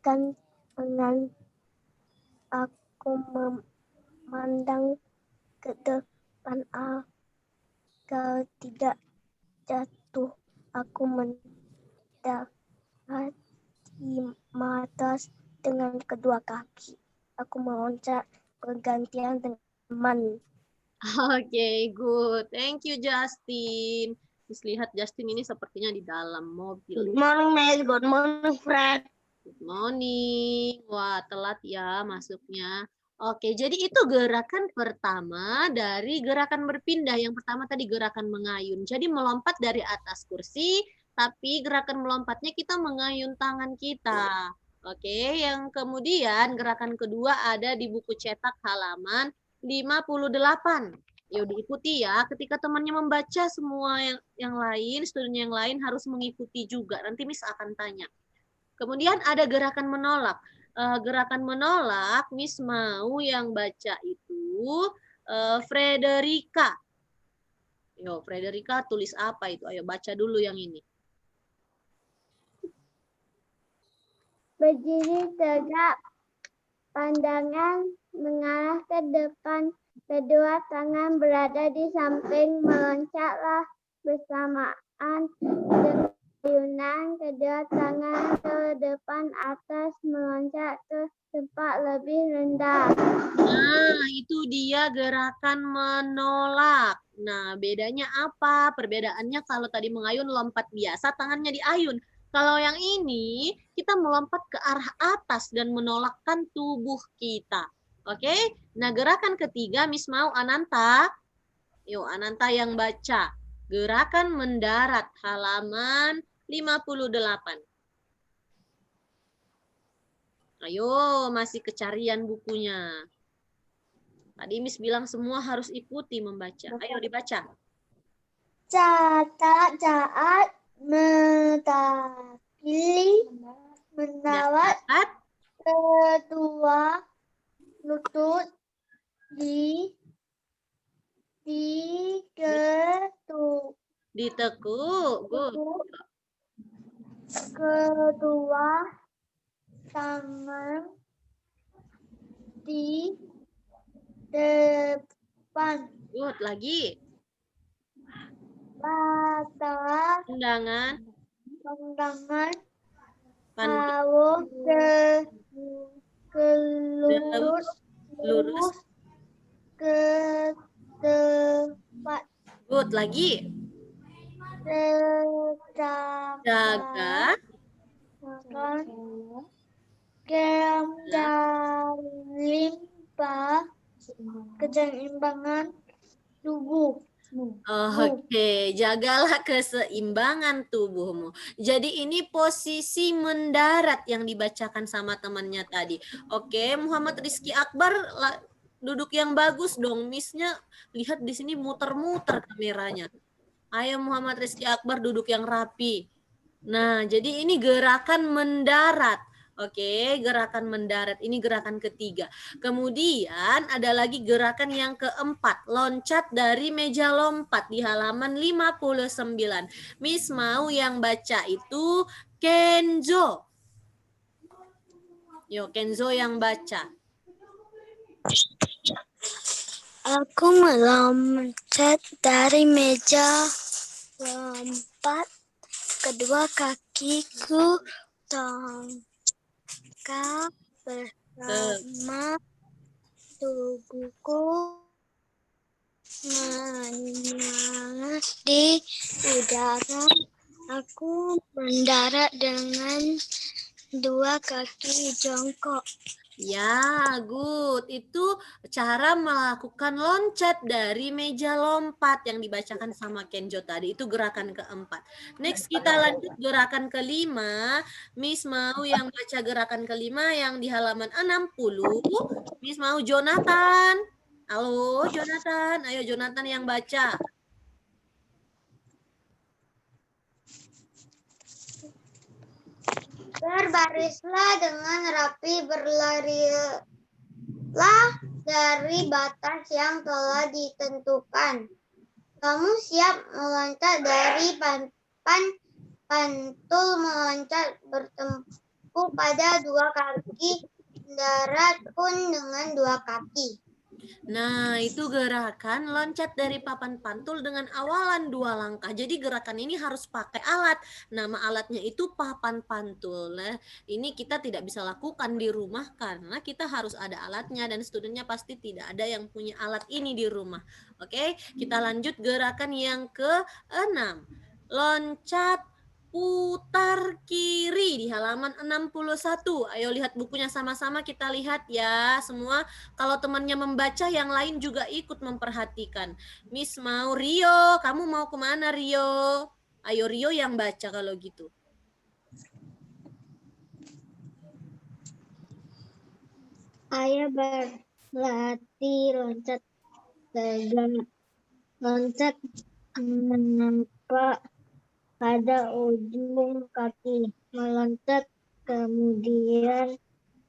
dengan aku memandang ke depan agar tidak jatuh. Aku mendaki atas dengan kedua kaki. Aku meloncat bergantian dengan teman. Oke, good. Thank you, Justin. Terus lihat Justin ini sepertinya di dalam mobil. Good morning, Miss. Good morning, Fred. Good morning. Wah, telat ya masuknya. Oke, jadi itu gerakan pertama dari gerakan berpindah. Yang pertama tadi gerakan mengayun. Jadi melompat dari atas kursi, tapi gerakan melompatnya kita mengayun tangan kita. Oke, yang kemudian gerakan kedua ada di buku cetak halaman 58. Ya diikuti ya. Ketika temannya membaca, semua yang lain, student yang lain harus mengikuti juga. Nanti Miss akan tanya. Kemudian ada gerakan menolak. Gerakan menolak, Miss mau yang baca itu Frederica. Yo, Frederica tulis apa itu? Ayo baca dulu yang ini. Berdiri tegak, pandangan mengarah ke depan, kedua tangan berada di samping, meloncatlah bersamaan dengan ayunan, kedua tangan ke depan atas, meloncat ke tempat lebih rendah. Nah, itu dia gerakan menolak. Nah, bedanya apa? Perbedaannya kalau tadi mengayun lompat biasa, tangannya diayun. Kalau yang ini, kita melompat ke arah atas dan menolakkan tubuh kita. Oke? Nah, gerakan ketiga, Miss mau Ananta. Yuk, Ananta yang baca. Gerakan mendarat, halaman 58. Ayo, masih kecarian bukunya. Tadi Miss bilang semua harus ikuti membaca. Ayo dibaca. Saat mendarat kedua lutut ditekuk. Kedua tangan di depan. Good, lagi. Batas Pandangan. harus lurus ke depan. Good, lagi. Jaga keseimbangan tubuh. Oke, jagalah keseimbangan tubuhmu. Jadi ini posisi mendarat yang dibacakan sama temannya tadi. Oke, Muhammad Rizky Akbar duduk yang bagus dong. Miss-nya lihat di sini muter-muter kameranya. Ayo Muhammad Rizky Akbar duduk yang rapi. Nah, jadi ini gerakan mendarat. Oke, gerakan mendarat. Ini gerakan ketiga. Kemudian ada lagi gerakan yang keempat. Loncat dari meja lompat di halaman 59. Miss mau yang baca itu Kenzo. Yo, Kenzo yang baca. Aku meloncat dari meja lompat, kedua kakiku tongkat bersama tubuhku menyangat di udara. Aku mendarat dengan dua kaki jongkok. Ya, good. Itu cara melakukan loncat dari meja lompat yang dibacakan sama Kenjo tadi. Itu gerakan keempat. Next kita lanjut gerakan kelima. Miss mau yang baca gerakan kelima yang di halaman 60. Miss mau Jonathan. Halo Jonathan. Ayo Jonathan yang baca. Berbarislah dengan rapi, berlarilah dari batas yang telah ditentukan. Kamu siap meloncat dari pantul meloncat bertempur Aku pada dua kaki, darat pun dengan dua kaki. Nah, itu gerakan loncat dari papan pantul dengan awalan 2 langkah. Jadi gerakan ini harus pakai alat. Nama alatnya itu papan pantul. Nah, ini kita tidak bisa lakukan di rumah karena kita harus ada alatnya dan studentnya pasti tidak ada yang punya alat ini di rumah. Oke, kita lanjut gerakan yang ke-6. Loncat putar kiri di halaman 61. Ayo lihat bukunya sama-sama, kita lihat ya semua. Kalau temannya membaca, yang lain juga ikut memperhatikan. Miss mau Rio, kamu mau kemana Rio? Ayo Rio yang baca kalau gitu. Ayah berlatih loncat tegak. Loncat menampak pada ujung kaki. Meloncat kemudian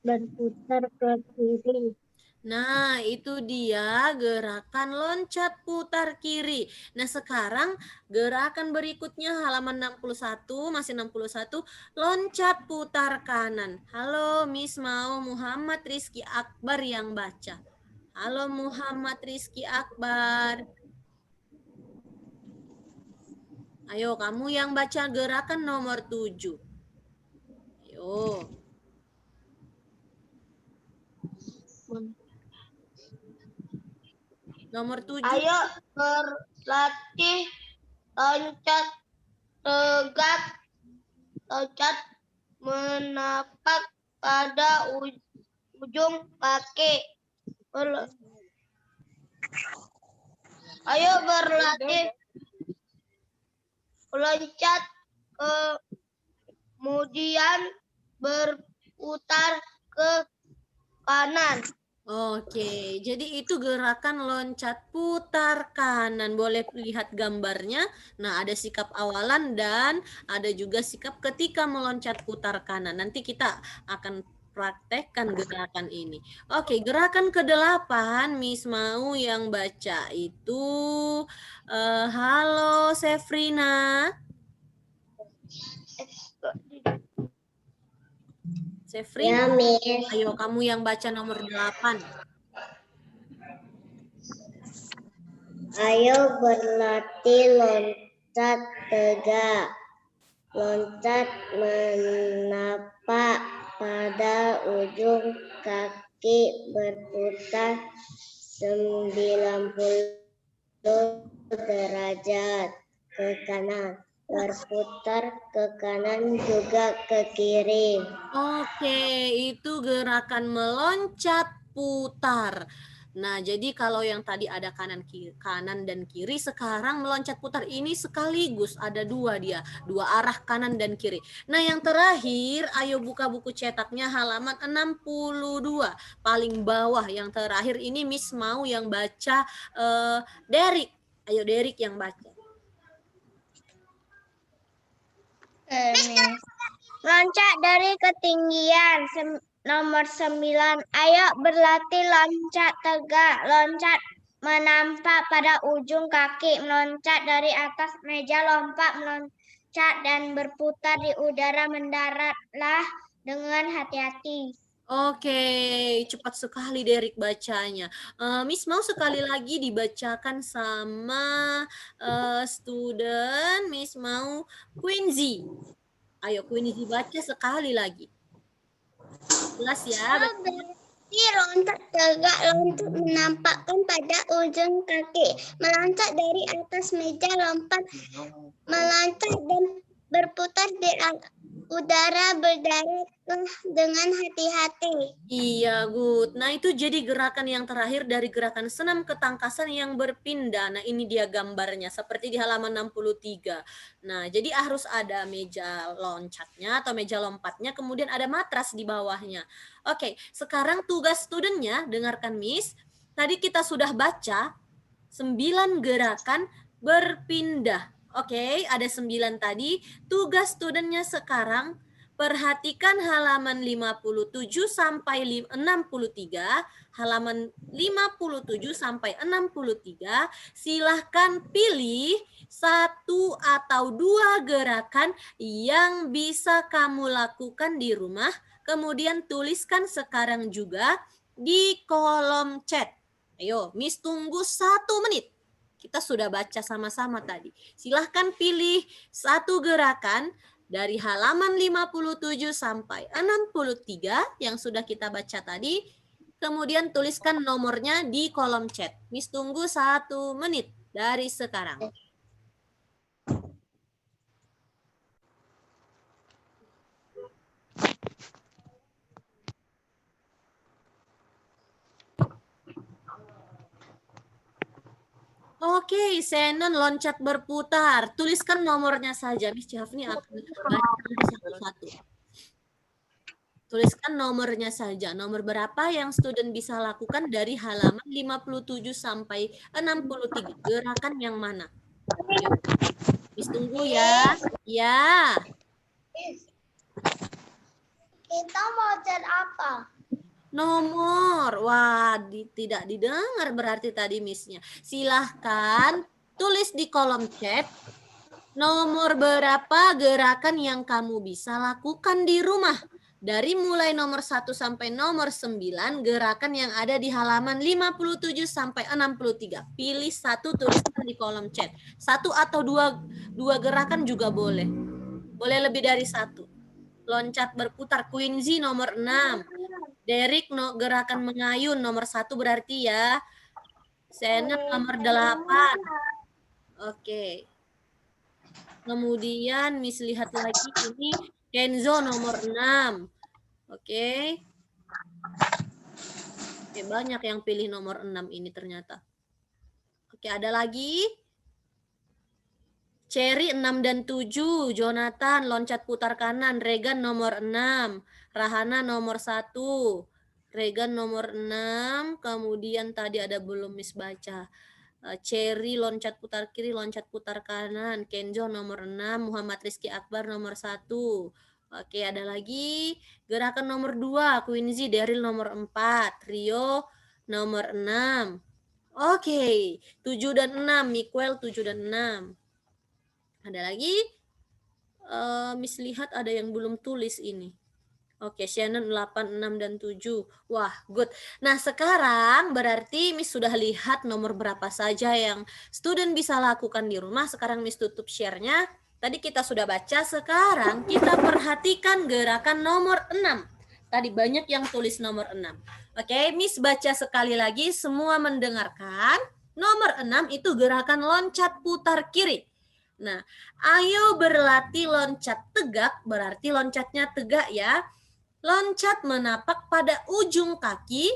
berputar ke kiri. Nah, itu dia gerakan loncat putar kiri. Nah, sekarang gerakan berikutnya halaman 61, masih 61, loncat putar kanan. Halo, Miss mau Muhammad Rizky Akbar yang baca. Halo Muhammad Rizky Akbar. Ayo, kamu yang baca gerakan nomor 7. Ayo. Nomor 7. Ayo berlatih loncat tegak. Loncat menapak pada ujung kaki. Ayo berlatih loncat kemudian berputar ke kanan. Oke, jadi itu gerakan loncat putar kanan. Boleh lihat gambarnya. Nah, ada sikap awalan dan ada juga sikap ketika meloncat putar kanan. Nanti kita akan praktekkan gerakan ini. Oke, gerakan ke-8 Miss mau yang baca itu halo Sefrina. Sefrina. Ya, Miss. Ayo kamu yang baca nomor 8. Ayo berlatih loncat tegak. Loncat menapak pada ujung kaki, berputar 90 derajat ke kanan. Berputar ke kanan juga ke kiri. Oke, itu gerakan meloncat putar. Nah, jadi kalau yang tadi ada kanan dan kiri, sekarang meloncat putar ini sekaligus ada dua dia, dua arah kanan dan kiri. Nah, yang terakhir, ayo buka buku cetaknya halaman 62, paling bawah yang terakhir ini Miss mau yang baca Derek. Ayo Derek yang baca. Loncat dari ketinggian nomor 9. Ayo berlatih loncat tegak. Loncat menampak pada ujung kaki. Meloncat dari atas meja. Lompat meloncat dan berputar di udara. Mendaratlah dengan hati-hati. Oke, cepat sekali Derek bacanya. Miss mau sekali lagi dibacakan sama student. Miss mau Quincy. Ayo Quincy baca sekali lagi. Jelas ya. Berarti loncat tegak, loncat menampakkan pada ujung kaki. Meloncat dari atas meja, lompat meloncat dan berputar di udara, berdaratlah dengan hati-hati. Iya, good. Nah, itu jadi gerakan yang terakhir dari gerakan senam ketangkasan yang berpindah. Nah, ini dia gambarnya seperti di halaman 63. Nah, jadi harus ada meja loncatnya atau meja lompatnya, kemudian ada matras di bawahnya. Oke, sekarang tugas studentnya, dengarkan Miss. Tadi kita sudah baca 9 gerakan berpindah. Oke, ada 9 tadi. Tugas studentnya sekarang perhatikan halaman 57 sampai 63, halaman 57 sampai 63, silahkan pilih 1 atau 2 gerakan yang bisa kamu lakukan di rumah, kemudian tuliskan sekarang juga di kolom chat. Ayo, Miss tunggu 1 menit. Kita sudah baca sama-sama tadi. Silahkan pilih 1 gerakan dari halaman 57 sampai 63 yang sudah kita baca tadi. Kemudian tuliskan nomornya di kolom chat. Miss tunggu 1 menit dari sekarang. Oke, Shannon loncat berputar. Tuliskan nomornya saja. Miss Jafni akan baca nanti satu-satu. Tuliskan nomornya saja. Nomor berapa yang student bisa lakukan dari halaman 57 sampai 63. Gerakan yang mana? Ayo. Miss tunggu ya. Ya. Kita mau chat apa? Nomor. Wah, tidak didengar berarti tadi Miss-nya. Silahkan tulis di kolom chat nomor berapa gerakan yang kamu bisa lakukan di rumah. Dari mulai nomor 1 sampai nomor 9, gerakan yang ada di halaman 57 sampai 63. Pilih 1, tuliskan di kolom chat. 1 atau 2 gerakan juga boleh. Boleh lebih dari 1. Loncat berputar, Quincy nomor 6. Derek gerakan mengayun nomor 1 berarti ya. Shannon nomor 8. Oke. Kemudian Miss lihat lagi ini Kenzo nomor 6. Oke. Oke, banyak yang pilih nomor 6 ini ternyata. Oke, ada lagi. Cherry 6 dan 7. Jonathan loncat putar kanan. Regan nomor 6. Rahana nomor 1. Regan nomor 6. Kemudian tadi ada belum Miss baca. Cherry loncat putar kiri, loncat putar kanan. Kenzo nomor 6. Muhammad Rizky Akbar nomor 1. Oke, ada lagi. Gerakan nomor 2. Quincy Daryl nomor 4. Rio nomor 6. Oke, 7 dan 6. Miguel 7 dan 6. Ada lagi? Miss lihat ada yang belum tulis ini. Oke, Shannon 8, 6, dan 7. Wah, good. Nah, sekarang berarti Miss sudah lihat nomor berapa saja yang student bisa lakukan di rumah. Sekarang Miss tutup share-nya. Tadi kita sudah baca, sekarang kita perhatikan gerakan nomor 6. Tadi banyak yang tulis nomor 6. Oke, Miss baca sekali lagi, semua mendengarkan. Nomor 6 itu gerakan loncat putar kiri. Nah, ayo berlatih loncat tegak, berarti loncatnya tegak ya. Loncat menapak pada ujung kaki.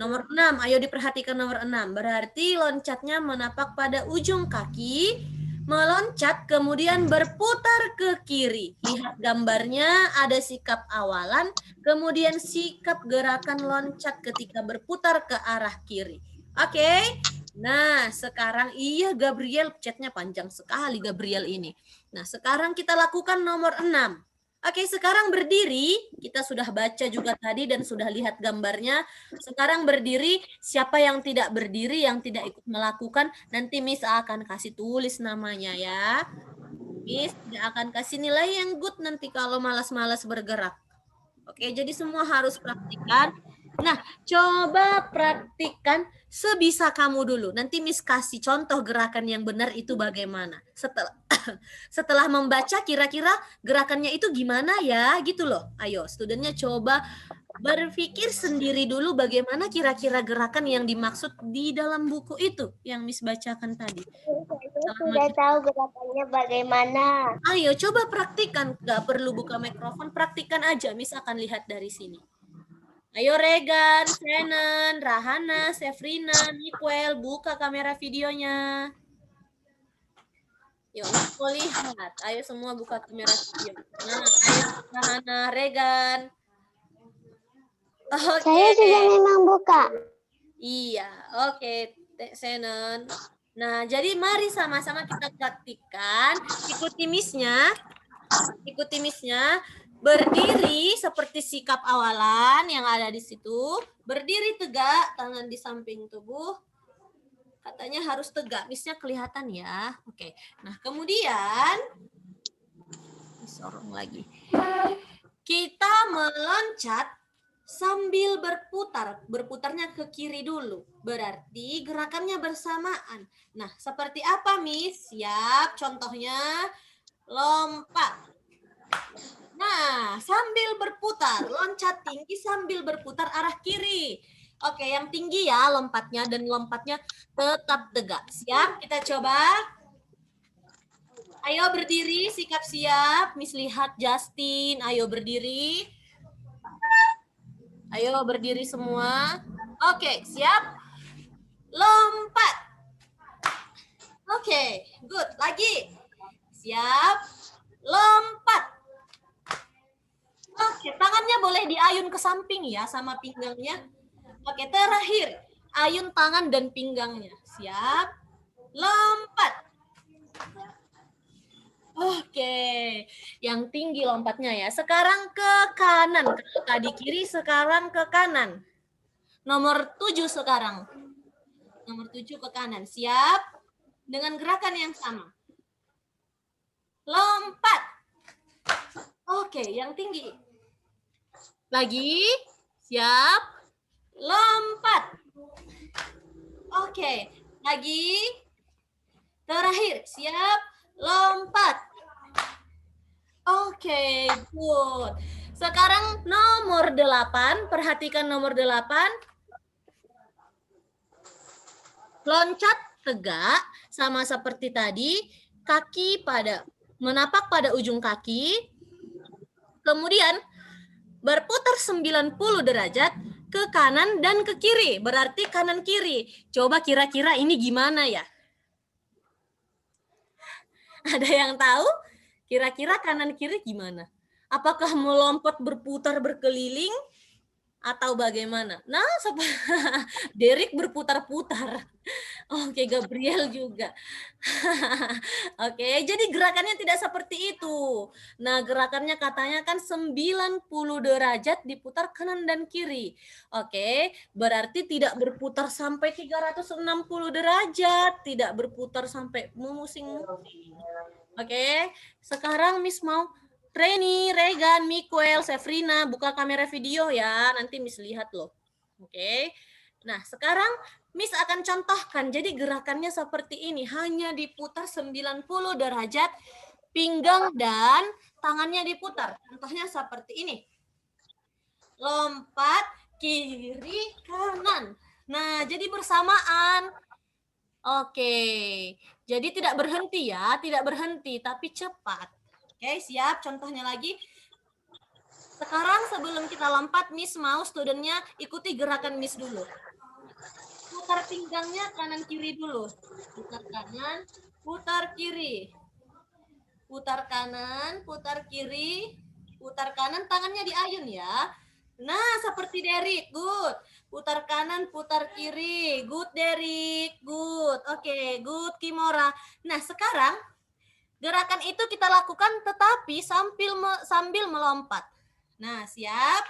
Nomor 6, ayo diperhatikan nomor 6. Berarti loncatnya menapak pada ujung kaki. Meloncat kemudian berputar ke kiri. Lihat gambarnya, ada sikap awalan, kemudian sikap gerakan loncat ketika berputar ke arah kiri. Oke? Nah, sekarang iya Gabriel, chatnya panjang sekali Gabriel ini. Nah, sekarang kita lakukan nomor 6. Oke, sekarang berdiri. Kita sudah baca juga tadi dan sudah lihat gambarnya. Sekarang berdiri, siapa yang tidak berdiri, yang tidak ikut melakukan, nanti Miss akan kasih tulis namanya ya. Miss tidak akan kasih nilai yang good nanti kalau malas-malas bergerak. Oke, jadi semua harus praktikan. Nah, coba praktikkan sebisa kamu dulu. Nanti Miss kasih contoh gerakan yang benar itu bagaimana. Setelah membaca kira-kira gerakannya itu gimana ya gitu loh. Ayo, studentnya coba berpikir sendiri dulu bagaimana kira-kira gerakan yang dimaksud di dalam buku itu yang Miss bacakan tadi. Sudah tahu gerakannya bagaimana. Ayo coba praktikkan, nggak perlu buka mikrofon, praktikkan aja. Miss akan lihat dari sini. Ayo Regan, Shannon, Rahana, Sefrina, Miguel, buka kamera videonya. Yuk, mau lihat. Ayo semua buka kamera video. Nah, ayo Rahana, Regan. Oke. Saya sudah memang buka. Iya, oke, Shannon. Nah, jadi mari sama-sama kita praktikkan. Ikuti Miss-nya. Berdiri seperti sikap awalan yang ada di situ. Berdiri tegak, tangan di samping tubuh. Katanya harus tegak, misalnya kelihatan ya. Oke. Nah, kemudian disorong lagi. Kita meloncat sambil berputar. Berputarnya ke kiri dulu. Berarti gerakannya bersamaan. Nah, seperti apa, Miss? Siap, contohnya lompat. Nah, sambil berputar, loncat tinggi sambil berputar arah kiri. Oke, yang tinggi ya lompatnya dan lompatnya tetap tegak. Siap? Kita coba. Ayo berdiri, sikap siap. Miss lihat Justin, ayo berdiri. Ayo berdiri semua. Oke, siap? Lompat. Oke, good. Lagi. Siap? Lompat. Oke, tangannya boleh diayun ke samping ya sama pinggangnya. Oke, terakhir. Ayun tangan dan pinggangnya. Siap? Lompat. Oke, yang tinggi lompatnya ya. Sekarang ke kanan. Kalau tadi kiri, sekarang ke kanan. Nomor 7 sekarang. Nomor 7 ke kanan. Siap? Dengan gerakan yang sama. Lompat. Oke, yang tinggi. Lagi. Siap? Lompat. Oke, lagi. Terakhir. Siap? Lompat. Oke, good. Sekarang nomor 8. Perhatikan nomor 8. Loncat tegak, sama seperti tadi. Kaki menapak pada ujung kaki. Kemudian berputar 90 derajat ke kanan dan ke kiri. Berarti kanan kiri. Coba kira-kira ini gimana ya? Ada yang tahu? Kira-kira kanan kiri gimana? Apakah melompat berputar berkeliling atau bagaimana? Nah, Derek berputar-putar. Oke, Gabriel juga. Oke, jadi gerakannya tidak seperti itu. Nah, gerakannya katanya kan 90 derajat diputar kanan dan kiri. Oke, berarti tidak berputar sampai 360 derajat, tidak berputar sampai memusing-musing. Oke, sekarang Miss mau Reni, Regan, Miguel, Sefrina, buka kamera video ya, nanti Miss lihat loh. Oke, nah sekarang Miss akan contohkan, jadi gerakannya seperti ini, hanya diputar 90 derajat, pinggang dan tangannya diputar. Contohnya seperti ini. Lompat, kiri, kanan. Nah, jadi bersamaan. Oke, jadi tidak berhenti ya, tidak berhenti, tapi cepat. Oke, siap. Contohnya lagi. Sekarang sebelum kita lompat, Miss mau studentnya ikuti gerakan Miss dulu. Putar pinggangnya kanan kiri dulu. Putar kanan, putar kiri. Putar kanan, putar kiri. Putar kanan, tangannya diayun ya. Nah, seperti Derek. Good. Putar kanan, putar kiri. Good, Derek. Good. Oke, good, Kimora. Nah, sekarang gerakan itu kita lakukan tetapi sambil melompat. Nah, siap?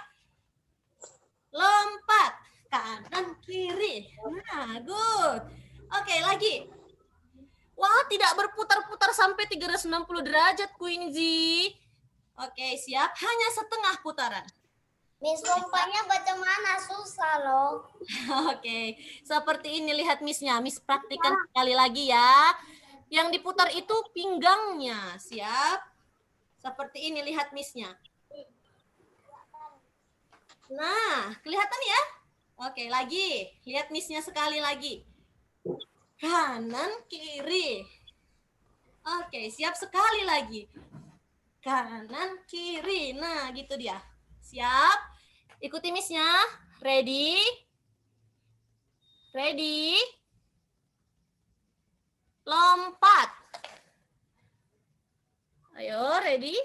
Lompat. Kanan, kiri. Nah, good. Oke, lagi. Wah, tidak berputar-putar sampai 360 derajat, Quincy. Oke, siap. Hanya setengah putaran. Miss, lompatnya bagaimana? Susah loh. Oke, seperti ini lihat Miss-nya. Miss praktikan sekali lagi ya. Yang diputar itu pinggangnya. Siap? Seperti ini lihat Miss-nya. Nah, kelihatan ya? Oke, lagi. Lihat Miss-nya sekali lagi. Kanan, kiri. Oke, siap sekali lagi. Kanan, kiri. Nah, gitu dia. Siap? Ikuti Miss-nya. Ready? Ready? Lompat. Ayo, ready?